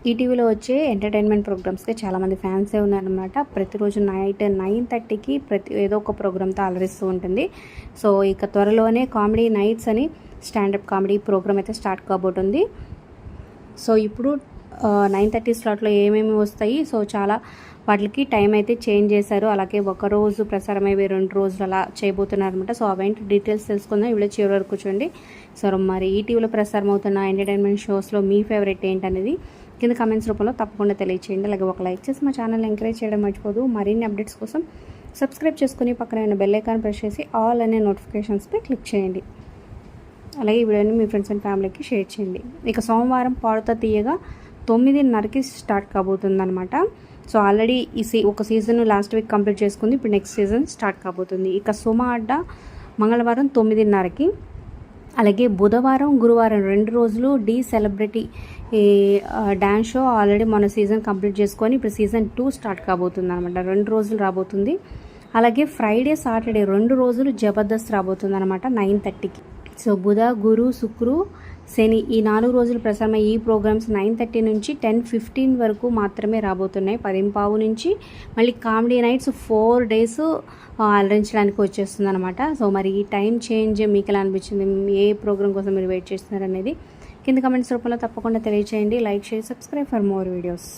ఈటీవీలో వచ్చే ఎంటర్టైన్మెంట్ ప్రోగ్రామ్స్కి చాలామంది ఫ్యాన్సే ఉన్నారనమాట. ప్రతిరోజు నైట్ 9:30కి ఏదో ఒక ప్రోగ్రామ్తో అలరిస్తూ ఉంటుంది. సో ఇక త్వరలోనే కామెడీ నైట్స్ అని స్టాండప్ కామెడీ ప్రోగ్రామ్ అయితే స్టార్ట్ కాబోతుంది. సో ఇప్పుడు 9:30 స్లాట్లో ఏమేమి వస్తాయి, సో చాలా వాటికి టైం అయితే చేంజ్ చేశారు. అలాగే ఒకరోజు ప్రసారమయ్యే 2 రోజులు అలా చేయబోతున్నారు అనమాట. సో అవేంటి డీటెయిల్స్ తెలుసుకుందాం వీడియో చివరి వరకు చూడండి. సో మరి ఈటీవీలో ప్రసారం అవుతున్న ఎంటర్టైన్మెంట్ షోస్లో మీ ఫేవరెట్ ఏంటనేది కింద కామెంట్స్ రూపంలో తప్పకుండా తెలియచేయండి. అలాగే ఒక లైక్ చేసి మా ఛానల్ ఎంకరేజ్ చేయడం మర్చిపోదు. మరిన్ని అప్డేట్స్ కోసం సబ్స్క్రైబ్ చేసుకుని పక్కన ఉన్న బెల్ ఐకాన్ ప్రెస్ చేసి ఆల్ అనే నోటిఫికేషన్స్పై క్లిక్ చేయండి. అలాగే ఈ వీడియోని మీ ఫ్రెండ్స్ అండ్ ఫ్యామిలీకి షేర్ చేయండి. ఇక సోమవారం పాడుతా తీయగా 9:30కి స్టార్ట్ కాబోతుందన్నమాట. సో ఆల్రెడీ ఒక సీజన్ లాస్ట్ వీక్ కంప్లీట్ చేసుకుంది. ఇప్పుడు నెక్స్ట్ సీజన్ స్టార్ట్ కాబోతుంది. ఇక సుమ అడ్డ మంగళవారం 9:30కి, అలాగే బుధవారం గురువారం 2 రోజులు the celebrity dance show already మన సీజన్ కంప్లీట్ చేసుకొని ఇప్పుడు సీజన్ 2 స్టార్ట్ కాబోతుంది అనమాట. 2 రోజులు రాబోతుంది. అలాగే ఫ్రైడే సాటర్డే 2 రోజులు జబర్దస్త్ రాబోతుంది అనమాట 9:30కి. సో బుధ గురు శుక్రు శని ఈ 4 రోజులు ప్రసారమై ఈ ప్రోగ్రామ్స్ 9:30 నుంచి 10:15 వరకు మాత్రమే రాబోతున్నాయి. 10:15 నుంచి మళ్ళీ కామెడీ నైట్స్ 4 డేస్ అలరించడానికి వచ్చేస్తుంది అనమాట. సో మరి ఈ టైం చేంజ్ మీకు ఎలా అనిపించింది, ఏ ప్రోగ్రామ్ కోసం మీరు వెయిట్ చేస్తున్నారు అనేది కింద కమెంట్స్ రూపంలో తప్పకుండా తెలియచేయండి. Like share subscribe for more videos.